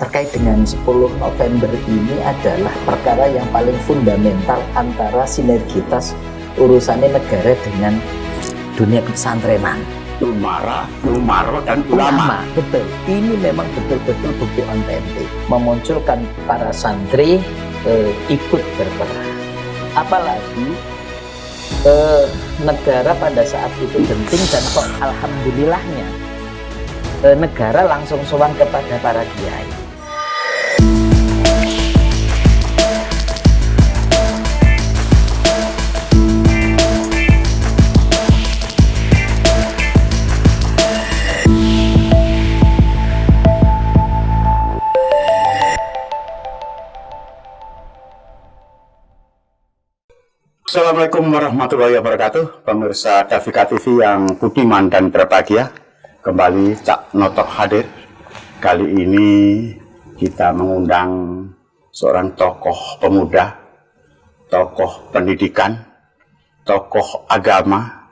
Terkait dengan 10 November ini adalah perkara yang paling fundamental antara sinergitas urusannya negara dengan dunia pesantrenan. Umara, dan ulama. Betul. Ini memang betul-betul bukti otentik memunculkan para santri ikut berperang. Apalagi negara pada saat itu genting dan kok alhamdulillahnya negara langsung sowan kepada para kiai. Assalamualaikum warahmatullahi wabarakatuh. Pemirsa Davika TV yang budiman dan berbahagia, kembali Cak Notok hadir. Kali ini kita mengundang seorang tokoh pemuda, tokoh pendidikan, tokoh agama,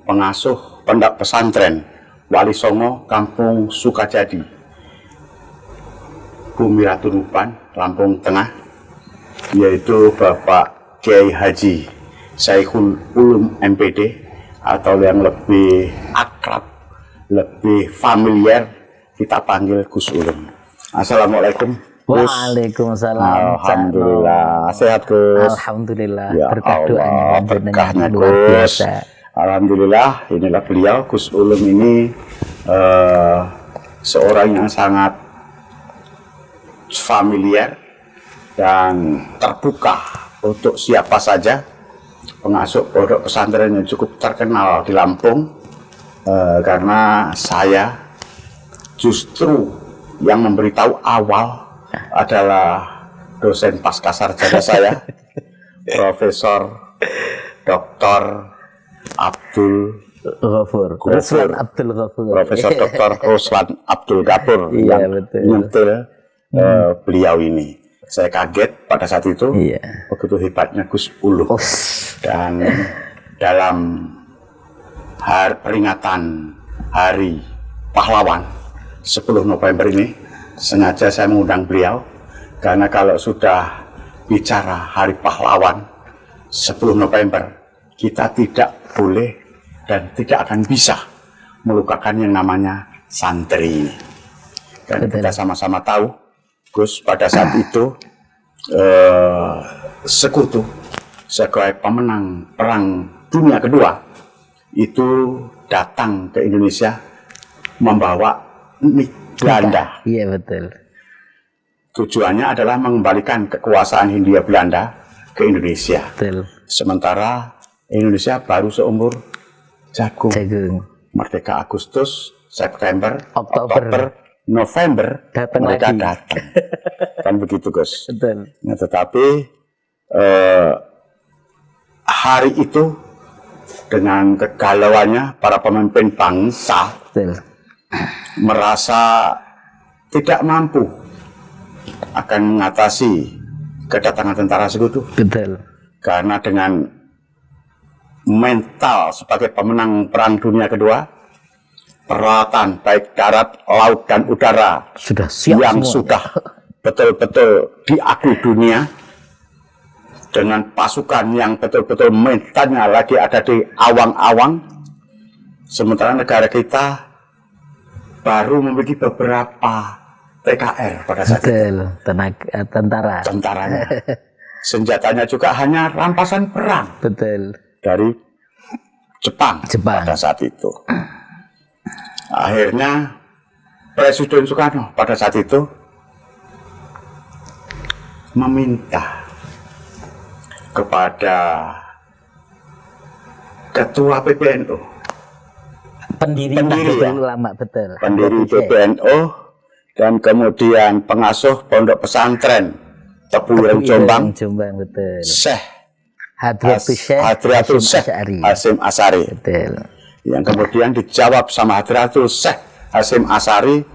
pengasuh pondok pesantren Wali Songo Kampung Sukajadi, Bumi Ratu Nupan, Lampung Tengah, yaitu Bapak Kiai Haji Syekhul Ulum MPD, atau yang lebih akrab, lebih familiar kita panggil Gus Ulum. Assalamualaikum Gus. Waalaikumsalam. Alhamdulillah, sehat Gus. Alhamdulillah, Ya berkah doanya Allah, berkahnya luar Gus. biasa. Alhamdulillah, inilah beliau Gus Ulum ini seorang yang sangat familiar dan terbuka untuk siapa saja, pengasuh pondok pesantren yang cukup terkenal di Lampung, karena saya justru yang memberitahu awal adalah dosen pascasarjana saya, Profesor Dr. Abdul Ghafur, Ruslan Abdul Ghafur. Profesor Dr. Ruslan Abdul Ghafur Iya, yang betul. nyentil beliau ini. Saya kaget pada saat itu, begitu hebatnya Gus Ulum. Dan dalam peringatan Hari Pahlawan 10 November ini, sengaja saya mengundang beliau, karena kalau sudah bicara Hari Pahlawan 10 November, kita tidak boleh dan tidak akan bisa melupakan yang namanya santri. Dan kita sama-sama tahu, Gus pada saat itu Sekutu sebagai pemenang Perang Dunia Kedua itu datang ke Indonesia membawa Belanda. Iya, betul. Tujuannya adalah mengembalikan kekuasaan Hindia Belanda ke Indonesia. Betul. Sementara Indonesia baru seumur jagung. Merdeka Agustus, September, Oktober, November, mereka datang. Kan begitu, Gus. Betul. Nah, tetapi hari itu dengan kegalauannya para pemimpin bangsa, Betul, merasa tidak mampu akan mengatasi kedatangan tentara sekutu. betul. Karena dengan mental sebagai pemenang Perang Dunia Kedua, peralatan baik darat, laut, dan udara Sudah siap yang semua. sudah betul-betul diakui dunia, dengan pasukan yang betul-betul mentalnya lagi ada di awang-awang, sementara negara kita baru memiliki beberapa TKR pada saat itu. Betul, tentara. Tentaranya, senjatanya juga hanya rampasan perang Betul. dari Jepang pada saat itu. Akhirnya Presiden Soekarno pada saat itu meminta kepada Ketua PBNU, Pendiri ulama, betul. pendiri PBNU, dan kemudian pengasuh pondok pesantren Tebuireng Jombang, betul. Syekh Hadratul Syekh Hasyim Asy'ari. Betul. Yang kemudian dijawab sama Hadratul Syekh Hasyim Asy'ari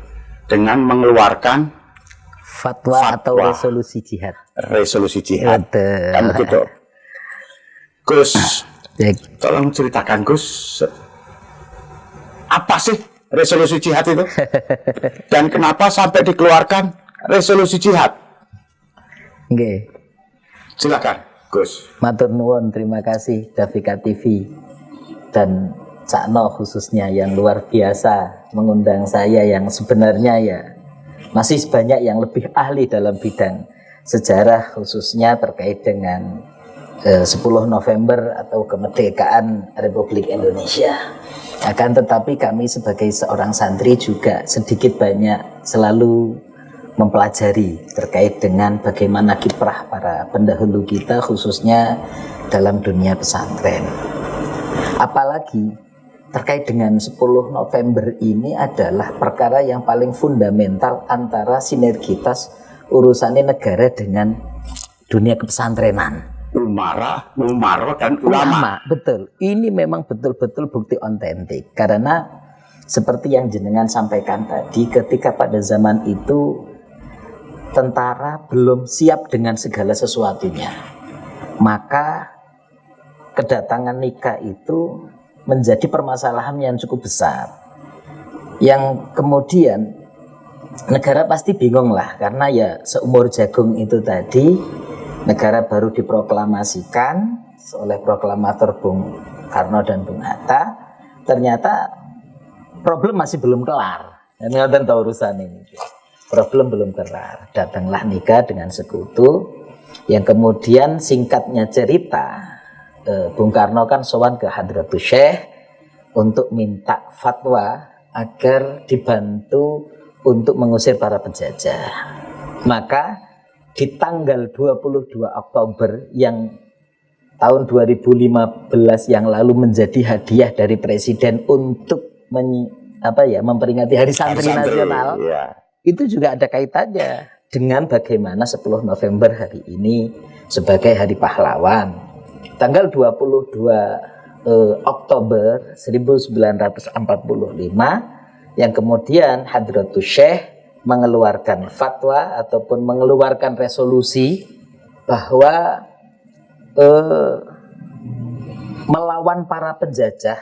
dengan mengeluarkan fatwa atau resolusi jihad. Resolusi jihad. Betul. Kan begitu. Gus, tolong ceritakan Gus, apa sih resolusi jihad itu? Dan kenapa sampai dikeluarkan resolusi jihad. Nggih. Silakan, Gus. Matur nuwun, terima kasih Davika TV dan Cakno khususnya yang luar biasa mengundang saya yang sebenarnya ya masih banyak yang lebih ahli dalam bidang sejarah khususnya terkait dengan 10 November atau kemerdekaan Republik Indonesia. Akan tetapi kami sebagai seorang santri juga sedikit banyak selalu mempelajari terkait dengan bagaimana kiprah para pendahulu kita khususnya dalam dunia pesantren. Apalagi terkait dengan 10 November ini adalah perkara yang paling fundamental antara sinergitas urusannya negara dengan dunia kepesantrenan. Umara dan ulama. Betul. Ini memang betul-betul bukti otentik. Karena seperti yang jenengan sampaikan tadi, ketika pada zaman itu tentara belum siap dengan segala sesuatunya, maka kedatangan nikah itu menjadi permasalahan yang cukup besar, yang kemudian negara pasti bingung lah, karena ya seumur jagung itu tadi negara baru diproklamasikan oleh proklamator Bung Karno dan Bung Hatta, ternyata problem masih belum kelar. Dan nggak tahu urusan ini, problem belum kelar. Datanglah nikah dengan sekutu, yang kemudian singkatnya cerita Bung Karno kan sowan ke Hadratus Syekh untuk minta fatwa agar dibantu untuk mengusir para penjajah. Maka di tanggal 22 Oktober yang tahun 2015 yang lalu menjadi hadiah dari Presiden untuk memperingati Hari Santri Nasional, ya. Itu juga ada kaitannya dengan bagaimana 10 November hari ini sebagai Hari Pahlawan. Tanggal 22 Oktober 1945 yang kemudian Hadratus Syekh mengeluarkan fatwa ataupun mengeluarkan resolusi bahwa melawan para penjajah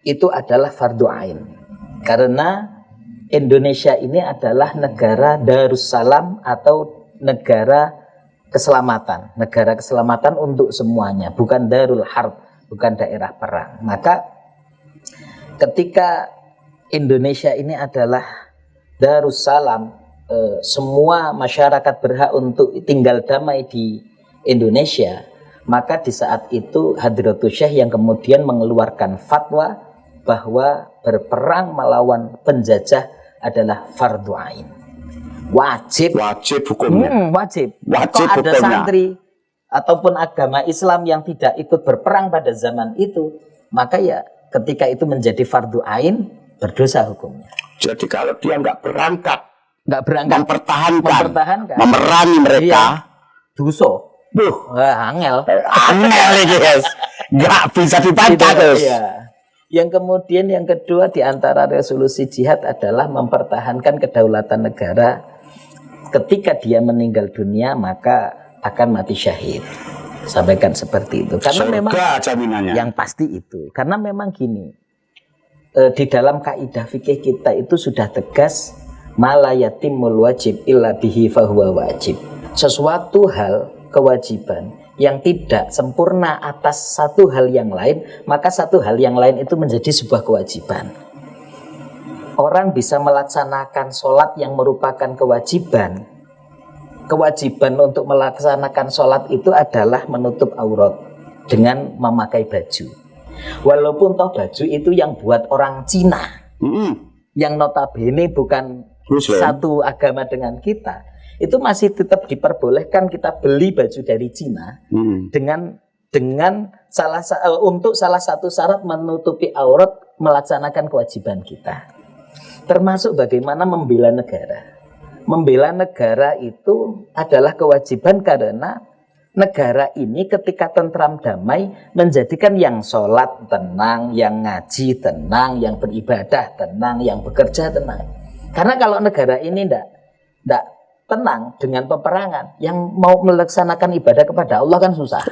itu adalah fardu ain, karena Indonesia ini adalah negara Darussalam atau negara keselamatan untuk semuanya, bukan Darul Harb, bukan daerah perang. Maka ketika Indonesia ini adalah Darussalam, semua masyarakat berhak untuk tinggal damai di Indonesia, maka di saat itu Hadratus Syekh yang kemudian mengeluarkan fatwa bahwa berperang melawan penjajah adalah fardu ain. Wajib hukumnya. Wajib. Kalau ada santri ataupun agama Islam yang tidak ikut berperang pada zaman itu, maka ya ketika itu menjadi fardu ain, berdosa hukumnya. Jadi kalau dia nggak berangkat mempertahankan, memerangi mereka, dosa. Angel ini guys, nggak bisa dibantah guys. Iya. Yang kemudian yang kedua di antara resolusi jihad adalah mempertahankan kedaulatan negara. Ketika dia meninggal dunia maka akan mati syahid. Sampaikan seperti itu. Karena memang jaminannya. Yang pasti itu. Karena memang gini, di dalam kaidah fikih kita itu sudah tegas, mala yatimul wajib illa bihi fahuwa wajib. Sesuatu hal kewajiban yang tidak sempurna atas satu hal yang lain, maka satu hal yang lain itu menjadi sebuah kewajiban. Orang bisa melaksanakan sholat yang merupakan kewajiban. Kewajiban untuk melaksanakan sholat itu adalah menutup aurat dengan memakai baju. Walaupun toh baju itu yang buat orang Cina, yang notabene bukan satu agama dengan kita, itu masih tetap diperbolehkan kita beli baju dari Cina dengan untuk salah satu syarat menutupi aurat, melaksanakan kewajiban kita. Termasuk bagaimana membela negara. Membela negara itu adalah kewajiban karena negara ini ketika tentram damai menjadikan yang sholat tenang, yang ngaji tenang, yang beribadah tenang, yang bekerja tenang. Karena kalau negara ini tidak tenang dengan peperangan, yang mau melaksanakan ibadah kepada Allah kan susah.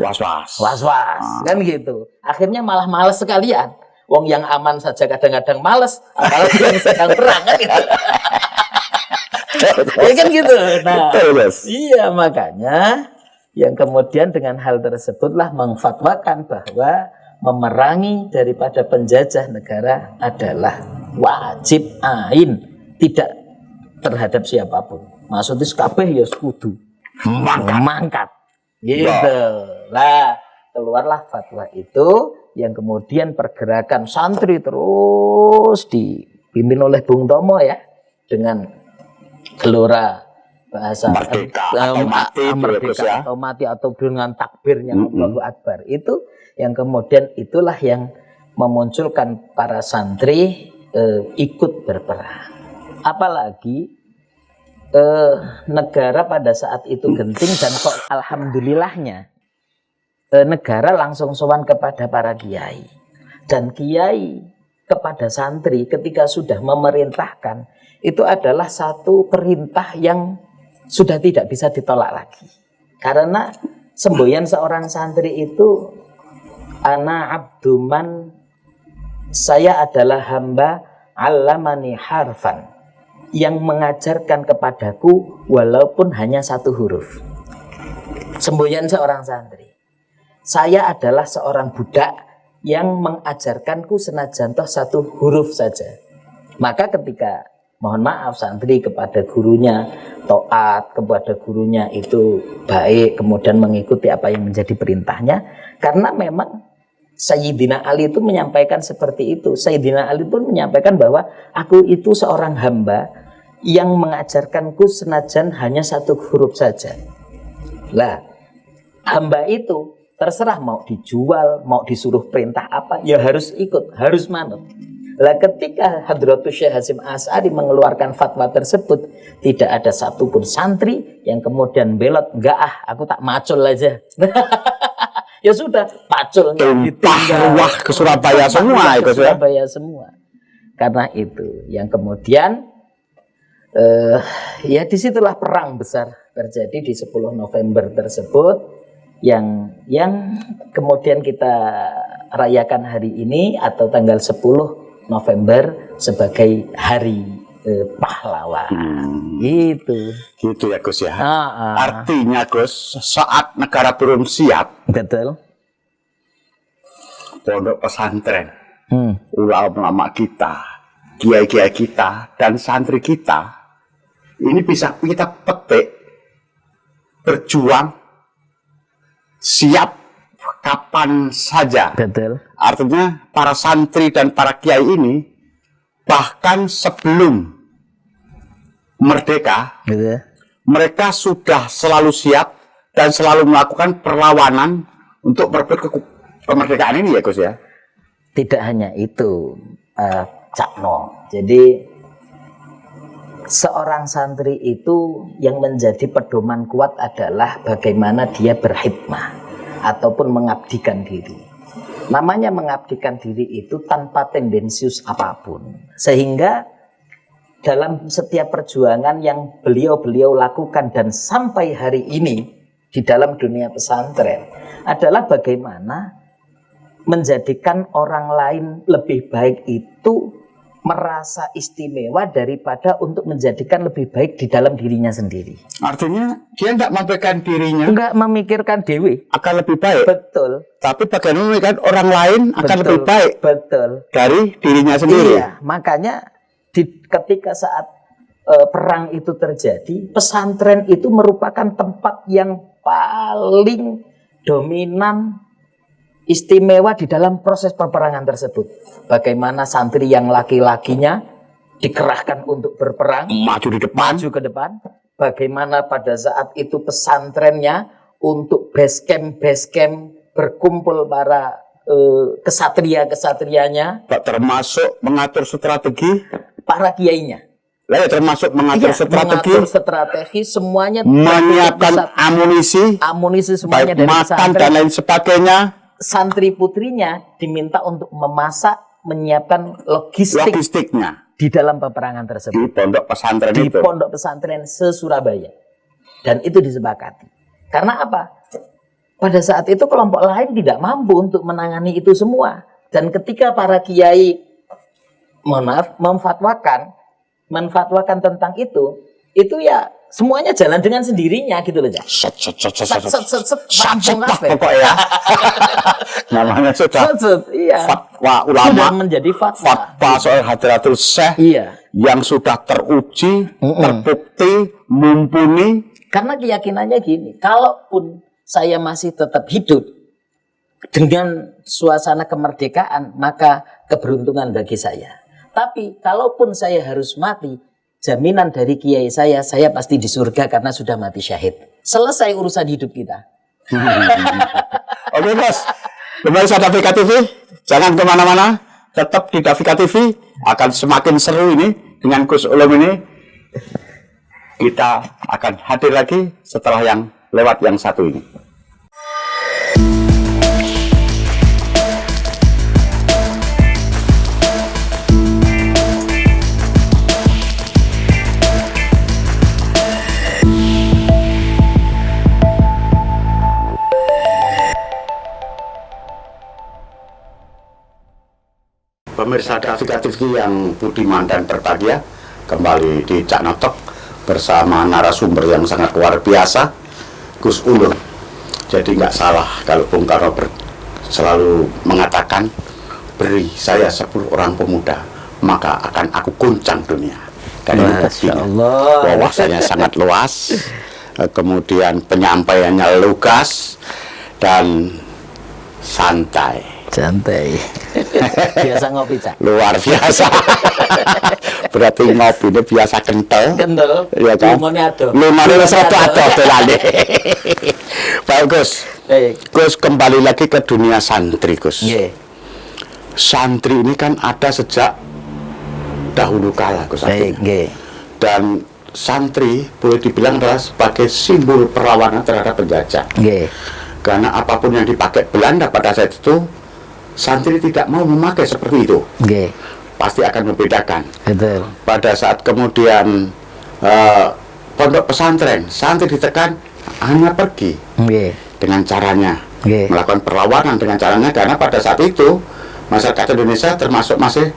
Was-was kan gitu. Akhirnya malah malas sekalian. Wong yang aman saja kadang-kadang malas, apalagi yang sedang perang kan gitu. kan gitu. Nah, Betul, Gus. iya makanya yang kemudian dengan hal tersebutlah mengfatwakan bahwa memerangi daripada penjajah negara adalah wajib ain, tidak terhadap siapapun. Maksudnya kabeh ya kudu mangkat. Gitu. Lah, keluarlah fatwa itu yang kemudian pergerakan santri terus dipimpin oleh Bung Tomo ya dengan gelora bahasa Merdeka atau mati, merdeka ya. atau mati atau dengan takbirnya Allahu Akbar. Itu yang kemudian itulah yang memunculkan para santri ikut berperang. Apalagi negara pada saat itu genting dan kok alhamdulillahnya negara langsung sowan kepada para kiai dan kiai kepada santri ketika sudah memerintahkan itu adalah satu perintah yang sudah tidak bisa ditolak lagi karena semboyan seorang santri itu ana abduman, saya adalah hamba allamani harfan, yang mengajarkan kepadaku walaupun hanya satu huruf. Semboyan seorang santri. Saya adalah seorang budak yang mengajarkanku senajan toh satu huruf saja. Maka ketika mohon maaf santri kepada gurunya taat, kepada gurunya itu baik, kemudian mengikuti apa yang menjadi perintahnya, karena memang Sayyidina Ali itu menyampaikan seperti itu. Sayyidina Ali pun menyampaikan bahwa aku itu seorang hamba yang mengajarkanku senajan hanya satu huruf saja. Lah, hamba itu terserah mau dijual, mau disuruh perintah apa, ya harus ikut, harus manut. Lah ketika Hadratus Syekh Hasyim Asy'ari mengeluarkan fatwa tersebut, tidak ada satupun santri yang kemudian belot, enggak aku tak macul aja. Ya sudah, paculnya ditinggal Wah, ke Surabaya semua itu, Surabaya semua. Karena itu yang kemudian ya disitulah perang besar terjadi di 10 November tersebut yang kemudian kita rayakan hari ini atau tanggal 10 November sebagai hari pahlawan. Gitu ya Gus ya. Artinya Gus, saat negara belum siap, betul, pondok pesantren, ulama kita, kiai-kiai kita, dan santri kita, ini bisa kita petik, berjuang, siap kapan saja. betul. Artinya para santri dan para kiai ini bahkan sebelum merdeka, Gitu. mereka sudah selalu siap dan selalu melakukan perlawanan untuk merebut kemerdekaan ini ya Gus ya. Tidak hanya itu, Cak No. Jadi seorang santri itu yang menjadi pedoman kuat adalah bagaimana dia berkhidmah ataupun mengabdikan diri. Namanya mengabdikan diri itu tanpa tendensius apapun. Sehingga dalam setiap perjuangan yang beliau lakukan dan sampai hari ini di dalam dunia pesantren adalah bagaimana menjadikan orang lain lebih baik itu merasa istimewa daripada untuk menjadikan lebih baik di dalam dirinya sendiri. Artinya dia tidak memikirkan dirinya, enggak memikirkan dewi akan lebih baik. Betul. Tapi bagaimana memikirkan orang lain akan Betul. lebih baik. Betul. Dari dirinya sendiri. Iya, makanya ketika saat perang itu terjadi, pesantren itu merupakan tempat yang paling dominan, istimewa di dalam proses peperangan tersebut. Bagaimana santri yang laki-lakinya dikerahkan untuk berperang, Maju di depan. maju ke depan. Bagaimana pada saat itu pesantrennya untuk base camp berkumpul para kesatria-kesatrianya, Termasuk mengatur strategi. para kiainya. Termasuk mengatur strategi. Mengatur strategi semuanya, Menyiapkan amunisi, semuanya baik dari makan pesantren. dan lain sebagainya. Santri putrinya diminta untuk memasak, menyiapkan Logistiknya di dalam peperangan di tersebut pondok pesantren di itu. pondok pesantren se-Surabaya, dan itu disepakati. Karena apa? Pada saat itu kelompok lain tidak mampu untuk menangani itu semua, dan ketika para kiai menfatwakan tentang itu, itu ya semuanya jalan dengan sendirinya gitu loh, Cak. Set rampung kabeh. pokoknya. Namanya sudah iya. fatwa Sudah ulama, menjadi fatwa soal Hadratul Syekh Iya. yang sudah teruji, terbukti, mumpuni. Karena keyakinannya gini, kalaupun saya masih tetap hidup dengan suasana kemerdekaan, maka keberuntungan bagi saya. Tapi kalaupun saya harus mati, jaminan dari kiai saya pasti di surga karena sudah mati syahid. Selesai urusan hidup kita. Oke, Bos. Kembali pada Davika TV. Jangan kemana-mana. Tetap di Davika TV. Akan semakin seru ini dengan Gus Ulum ini. Kita akan hadir lagi setelah yang lewat yang satu ini. Pemirsa Davika TV yang budiman dan berbahagia, kembali di Cak Notok bersama narasumber yang sangat luar biasa, Gus Ulum. Jadi nggak salah kalau Bung Karno selalu mengatakan, beri saya 10 orang pemuda, maka akan aku guncang dunia. Dan ini buktinya, wawasannya sangat luas, kemudian penyampaiannya lugas dan santai. Biasa ngopi, Cak. Luar biasa. Berarti ngopi ini biasa kental. Ya kan? Lumane wis rada adoh dolane. Baik, Gus. Gus, kembali lagi ke dunia santri, Gus. Santri ini kan ada sejak dahulu kala, Gus. Dan santri boleh dibilang adalah sebagai simbol perlawanan terhadap penjajah. Karena apapun yang dipakai Belanda pada saat itu, santri tidak mau memakai seperti itu. Pasti akan membedakan. Betul. Pada saat kemudian pondok pesantren, santri ditekan hanya pergi dengan caranya, melakukan perlawanan dengan caranya, karena pada saat itu masyarakat Indonesia termasuk masih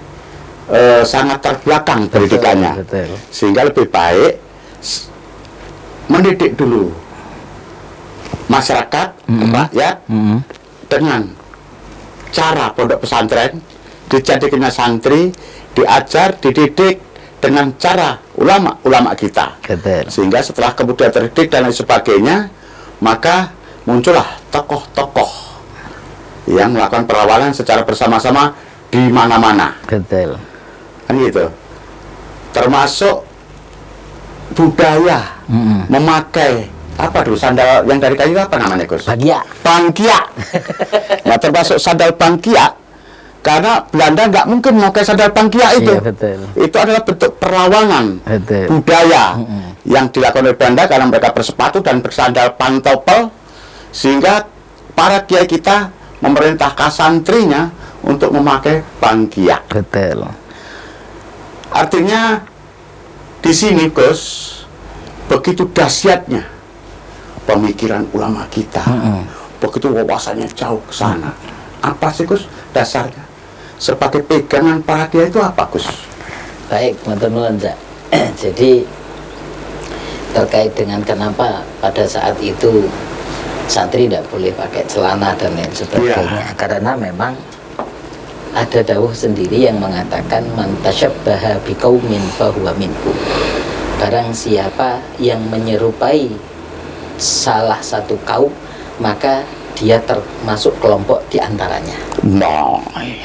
sangat terbelakang pendidikannya. Sehingga lebih baik mendidik dulu masyarakat, rakyat, dengan cara pondok pesantren, dijadikannya santri, diajar, dididik dengan cara ulama kita. Sehingga setelah kemudian terdidik dan lain sebagainya, maka muncullah tokoh-tokoh yang melakukan perlawanan secara bersama-sama di mana-mana. Kan gitu. Termasuk budaya memakai apa dulu sandal yang dari kayu, apa namanya, Gus? Bangkia. Nah, termasuk sandal bangkia, karena Belanda nggak mungkin memakai sandal bangkia itu. Itu adalah bentuk perlawanan budaya yang dilakukan oleh Belanda, karena mereka bersepatu dan bersandal pantopel, sehingga para kiai kita memerintahkan santrinya untuk memakai bangkia. Artinya di sini, Gus, begitu dahsyatnya pemikiran ulama kita, begitu wawasannya jauh ke sana. Apa sih, Gus, dasarnya? Sebagai pegangan para dia itu apa, Gus? Baik, teman-teman. Jadi terkait dengan kenapa pada saat itu santri tidak boleh pakai celana dan lain sebagainya, karena memang ada dawuh sendiri yang mengatakan man tasyabbaha biqaumin fahuwa minhum. Barang siapa yang menyerupai salah satu kaum, maka dia termasuk kelompok di antaranya.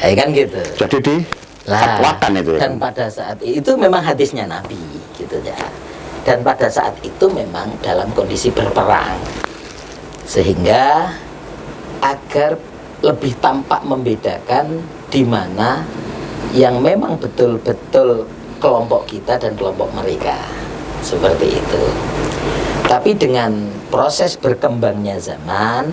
Kan gitu. Jadi di fatwakan itu. Dan pada saat itu memang hadisnya Nabi, gitu ya. Dan pada saat itu memang dalam kondisi berperang, sehingga agar lebih tampak membedakan di mana yang memang betul-betul kelompok kita dan kelompok mereka, seperti itu. Tapi dengan proses berkembangnya zaman,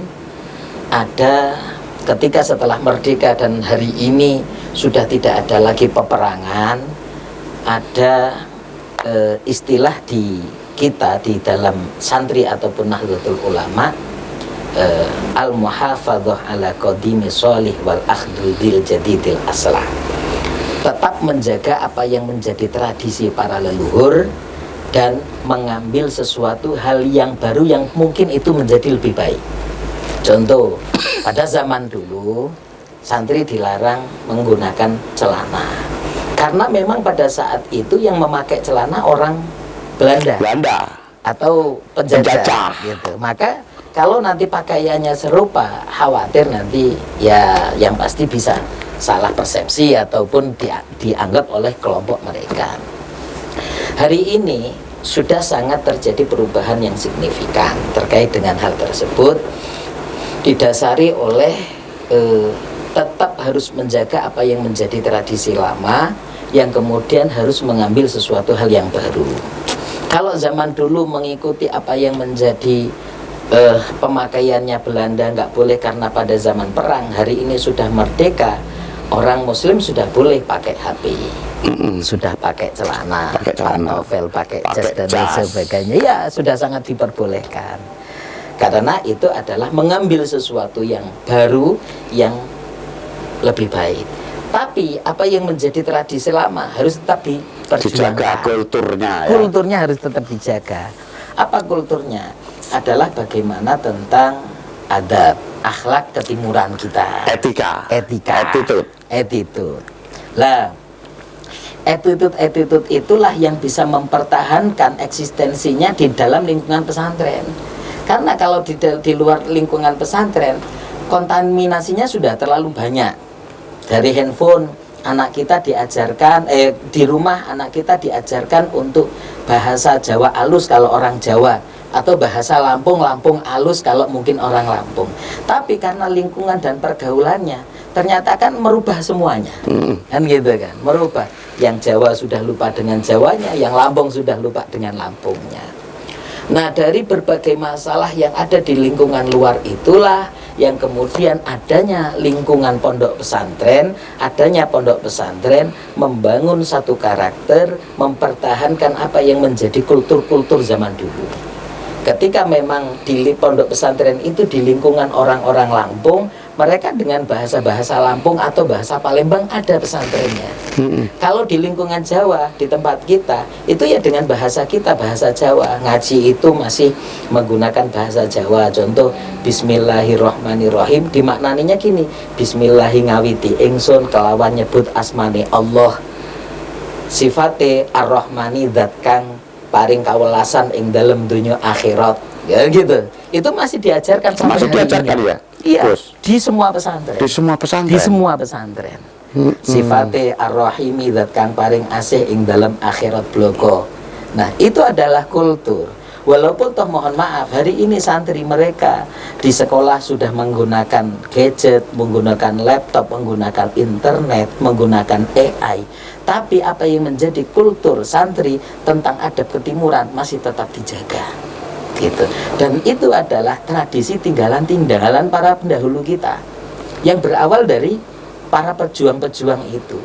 ada ketika setelah merdeka dan hari ini sudah tidak ada lagi peperangan, ada istilah di kita di dalam santri ataupun Nahdlatul Ulama, al-muhafadzah ala qadimi sholih wal akhdhu bil jadidil aslah. Tetap menjaga apa yang menjadi tradisi para leluhur dan mengambil sesuatu hal yang baru yang mungkin itu menjadi lebih baik. Contoh, pada zaman dulu santri dilarang menggunakan celana karena memang pada saat itu yang memakai celana orang Belanda atau penjajah gitu. Maka kalau nanti pakaiannya serupa, khawatir nanti ya yang pasti bisa salah persepsi ataupun dianggap oleh kelompok mereka. Hari ini sudah sangat terjadi perubahan yang signifikan terkait dengan hal tersebut, didasari oleh tetap harus menjaga apa yang menjadi tradisi lama, yang kemudian harus mengambil sesuatu hal yang baru. Kalau zaman dulu mengikuti apa yang menjadi pemakaiannya Belanda nggak boleh karena pada zaman perang, hari ini sudah merdeka, orang Muslim sudah boleh pakai HP, sudah pakai celana, novel, pakai jas dan sebagainya, ya sudah sangat diperbolehkan. Karena itu adalah mengambil sesuatu yang baru, yang lebih baik. Tapi apa yang menjadi tradisi lama harus tetap diperjuangkan. Dijaga kulturnya ya. Kulturnya harus tetap dijaga. Apa kulturnya? Adalah bagaimana tentang adab, akhlak ketimuran kita. Etika. Attitude. Lah, attitude itulah yang bisa mempertahankan eksistensinya di dalam lingkungan pesantren. Karena kalau di luar lingkungan pesantren, kontaminasinya sudah terlalu banyak. Dari handphone, anak kita diajarkan, di rumah anak kita diajarkan untuk bahasa Jawa alus kalau orang Jawa, atau bahasa Lampung alus kalau mungkin orang Lampung. Tapi karena lingkungan dan pergaulannya ternyata kan merubah semuanya, kan gitu kan, merubah. Yang Jawa sudah lupa dengan Jawanya, yang Lampung sudah lupa dengan Lampungnya. Nah, dari berbagai masalah yang ada di lingkungan luar itulah yang kemudian adanya lingkungan pondok pesantren, membangun satu karakter, mempertahankan apa yang menjadi kultur-kultur zaman dulu. Ketika memang di pondok pesantren itu di lingkungan orang-orang Lampung, mereka dengan bahasa-bahasa Lampung atau bahasa Palembang ada pesantrennya. Kalau di lingkungan Jawa, di tempat kita, itu ya dengan bahasa kita, bahasa Jawa. Ngaji itu masih menggunakan bahasa Jawa. Contoh, Bismillahirrahmanirrahim, dimaknaninya gini, Bismillahi ngawiti ingsun kelawan nyebut asmane Allah, sifate ar-Rahmani zat kang paring kawelasan ing dalam dunia akhirat, ya gitu. Itu masih diajarkan sampai masih diajarkan ya. Iya, di semua pesantren. Di semua pesantren. Sifate ar-Rahimi zat kang paring asih ing dalam akhirat bloko. Nah, itu adalah kultur. Walaupun toh mohon maaf, hari ini santri mereka di sekolah sudah menggunakan gadget, menggunakan laptop, menggunakan internet, menggunakan AI, tapi apa yang menjadi kultur santri tentang adab ketimuran masih tetap dijaga, gitu. Dan itu adalah tradisi tinggalan-tinggalan para pendahulu kita yang berawal dari para pejuang-pejuang itu.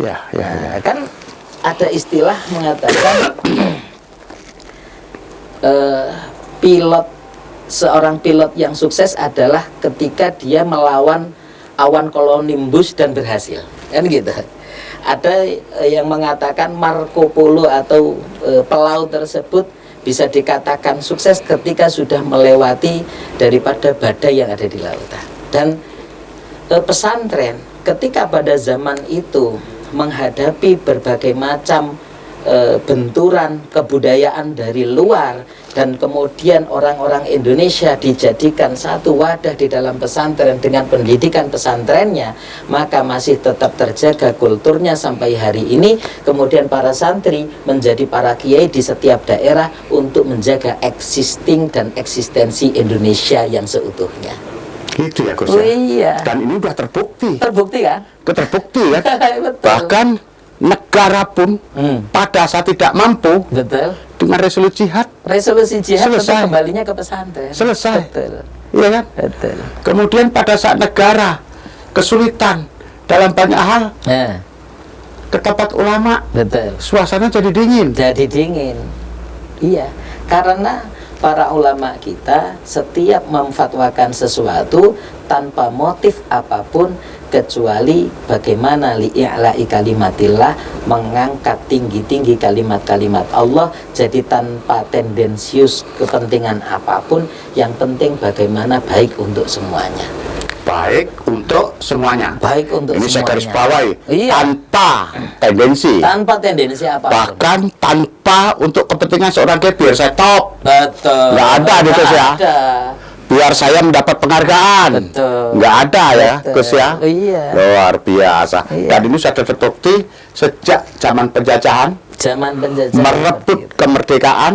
Nah, kan ada istilah mengatakan seorang pilot yang sukses adalah ketika dia melawan awan kolonimbus dan berhasil, kan gitu. Ada yang mengatakan Marco Polo atau pelaut tersebut bisa dikatakan sukses ketika sudah melewati daripada badai yang ada di lautan. Dan pesantren ketika pada zaman itu menghadapi berbagai macam benturan kebudayaan dari luar, dan kemudian orang-orang Indonesia dijadikan satu wadah di dalam pesantren dengan pendidikan pesantrennya, maka masih tetap terjaga kulturnya sampai hari ini. Kemudian para santri menjadi para kiai di setiap daerah untuk menjaga existing dan eksistensi Indonesia yang seutuhnya. Gitu ya Gus ya? Iya. Dan ini sudah terbukti. Terbukti kan? Terbukti ya. Betul. Bahkan negara pun pada saat tidak mampu, betul, dengan resolusi jihad tetap kembalinya ke pesantren. Selesai. Betul. Iya kan? Betul. Kemudian pada saat negara kesulitan dalam banyak hal, ke tempat ulama, betul, suasana jadi dingin. Iya, karena para ulama kita setiap memfatwakan sesuatu tanpa motif apapun, kecuali bagaimana li'a'la'i kalimatillah, mengangkat tinggi-tinggi kalimat-kalimat Allah. Jadi tanpa tendensius kepentingan apapun, yang penting bagaimana baik untuk semuanya. Baik untuk semuanya. Baik untuk ini semuanya. Saya garis bawahi. Iya. Tanpa tendensi. Tanpa tendensi apapun. Bahkan tanpa untuk kepentingan seorang kiai biar saya top. Betul. Nggak ada nih, Gus ya. Ada. Biar saya mendapat penghargaan. Betul. Nggak ada ya, Betul. Gus ya. Iya. Luar biasa. Iya. Dan ini sudah terbukti sejak zaman penjajahan, Zaman penjajahan merebut seperti itu. kemerdekaan,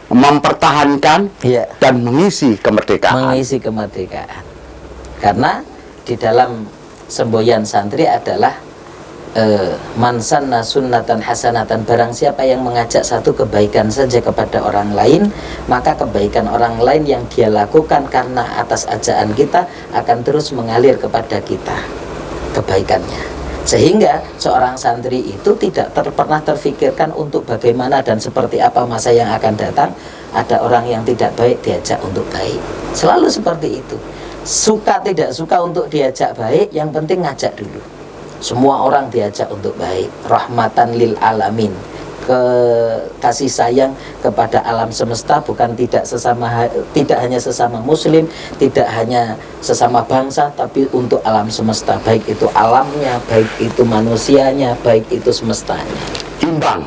mempertahankan Iya. dan mengisi kemerdekaan. Mengisi kemerdekaan. Karena di dalam semboyan santri adalah man sanna sunnatan hasanatan, barang siapa yang mengajak satu kebaikan saja kepada orang lain, maka kebaikan orang lain yang dia lakukan karena atas ajaan kita akan terus mengalir kepada kita kebaikannya. Sehingga seorang santri itu tidak pernah terfikirkan untuk bagaimana dan seperti apa masa yang akan datang. Ada orang yang tidak baik diajak untuk baik, selalu seperti itu. Suka tidak suka untuk diajak baik, yang penting ngajak dulu. Semua orang diajak untuk baik, rahmatan lil alamin, kasih sayang kepada alam semesta, bukan tidak hanya sesama muslim, tidak hanya sesama bangsa, tapi untuk alam semesta, baik itu alamnya, baik itu manusianya, baik itu semestanya. Imbang.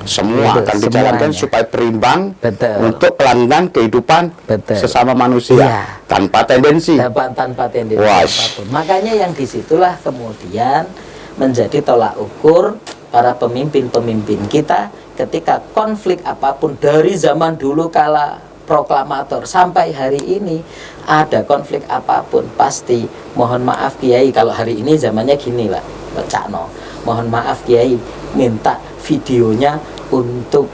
Semua Betul, akan dijalankan semuanya. supaya berimbang. Betul. Untuk kelanggengan kehidupan Betul. sesama manusia. Iya. Tanpa tendensi. Tanpa tendensi Wash. apapun. Makanya yang disitulah kemudian menjadi tolak ukur para pemimpin-pemimpin kita ketika konflik apapun, dari zaman dulu kala proklamator sampai hari ini ada konflik apapun, pasti mohon maaf Kiai, kalau hari ini zamannya gini Pak Cakno, mohon maaf Kiai, minta videonya untuk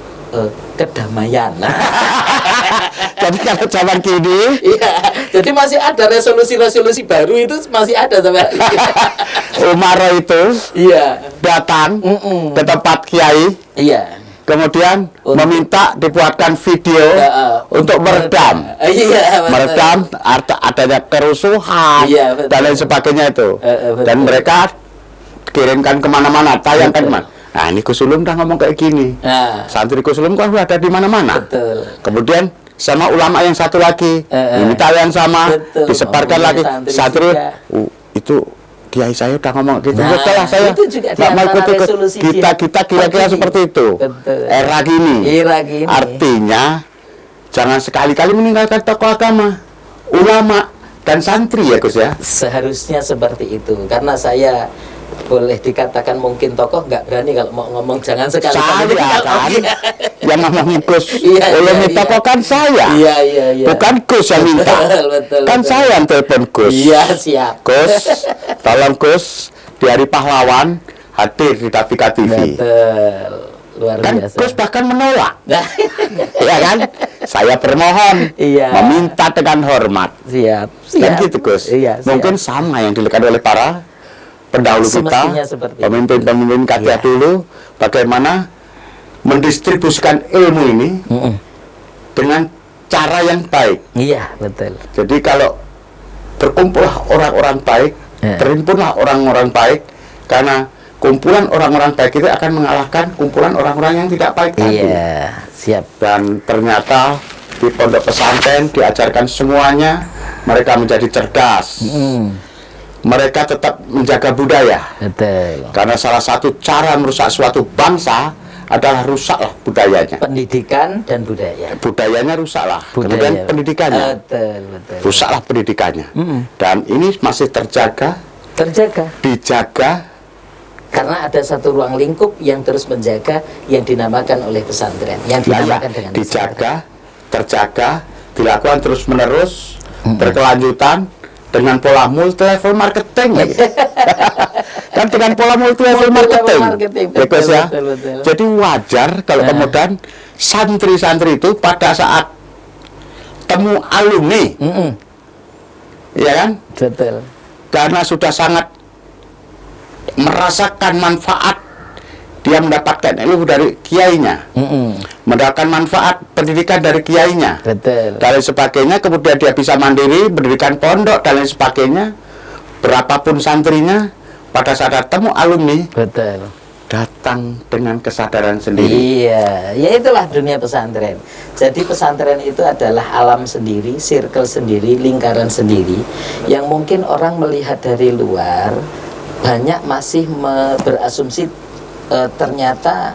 kedamaian. Jadi kalau zaman kini, Iya, jadi masih ada resolusi-resolusi baru itu masih ada sampai hari ini. Umar itu Iya. datang Mm-mm. ke tempat kiai, Iya. kemudian meminta dibuatkan video untuk meredam. Iya, betul. Meredam adanya kerusuhan Iya, betul. dan lain sebagainya itu. Betul. Dan mereka kirimkan kemana-mana, tayangkan kemana. Nah, ini Gus Ulum udah ngomong kayak gini. Nah, Santri Gus Ulum kan udah ada di mana-mana. betul. Kemudian sama ulama yang satu lagi diminta yang sama, Betul. disebarkan Ngomongnya lagi. santri Santri, juga. Itu kiai saya udah ngomong gitu. Nah, Betul lah, saya itu juga di nggak mau antara ikut-ikut. resolusi Kita kira-kira begini. seperti itu. Betul. Era gini. Era gini. Artinya jangan sekali-kali meninggalkan tokoh agama, ulama dan santri ya Gus ya. Seharusnya seperti itu, karena saya boleh dikatakan mungkin tokoh nggak berani kalau mau ngomong, jangan sekali-kali Saya kan yang ngomongin Gus Iya, Ulum iya, itu iya. kan saya. Iya. Bukan Gus yang minta. Betul, Kan betul. saya yang telepon Gus. Iya, siap. Gus, tolong Gus di Hari Pahlawan hadir di Tafika TV. Betul. Luar Kan biasa. Gus bahkan menolak. Nah, Ya kan? Saya bermohon, Iya. meminta dengan hormat. siap. Kan gitu Gus. Iya, siap. Mungkin sama yang dilakukan oleh para pendahulu Semestinya kita, seperti pemimpin-pemimpin kita Iya. dulu, bagaimana mendistribusikan ilmu ini dengan cara yang baik. Iya, betul. Jadi kalau berkumpullah orang-orang baik, Ya. terhimpunlah orang-orang baik, karena kumpulan orang-orang baik itu akan mengalahkan kumpulan orang-orang yang tidak baik tadi. Iya, siap. Dan ternyata di pondok pesantren diajarkan semuanya, mereka menjadi cerdas. Mereka tetap menjaga budaya. Betul. Karena salah satu cara merusak suatu bangsa adalah rusaklah budayanya. Pendidikan dan budaya. Budayanya rusaklah, Budaya. kemudian pendidikannya. Betul. Rusaklah pendidikannya. Dan ini masih terjaga, dijaga. Karena ada satu ruang lingkup yang terus menjaga, yang dinamakan oleh pesantren, yang dinamakan dengan dijaga, terjaga, dilakukan terus-menerus, berkelanjutan dengan pola multi level marketing lagi. Kan dengan pola multi level marketing. Ya, Gus, ya. Betul. Jadi wajar kalau kemudian santri-santri itu pada saat temu alumni, ya kan? Betul. Karena sudah sangat merasakan manfaat, dia mendapatkan ilmu dari kiainya, mendapatkan manfaat pendidikan dari kiainya, Betul. dan lain sebagainya. Kemudian dia bisa mandiri, mendirikan pondok dan lain sebagainya. berapapun santrinya, pada saat ketemu alumni, Betul. datang dengan kesadaran sendiri. Iya, ya itulah dunia pesantren. Jadi pesantren itu adalah alam sendiri, circle sendiri, lingkaran sendiri, yang mungkin orang melihat dari luar banyak masih berasumsi ternyata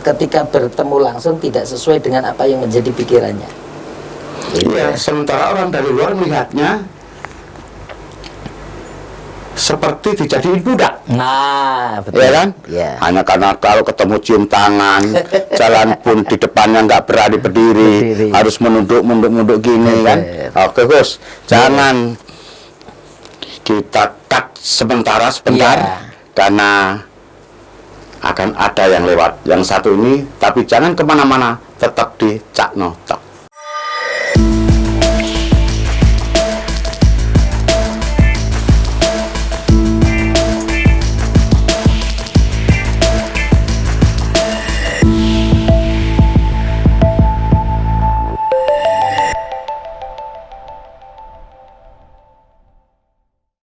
ketika bertemu langsung tidak sesuai dengan apa yang menjadi pikirannya. Iya, sementara orang dari luar melihatnya seperti dijadiin budak. Nah, betul. Ya kan? Ya. Hanya karena kalau ketemu cium tangan, jalan pun di depannya nggak berani berdiri, harus menunduk gini kan. Oke Gus, jangan kita cut sebentar, Iya. karena akan ada yang lewat. Yang satu ini, tapi jangan kemana-mana, tetap di Cak No Tok.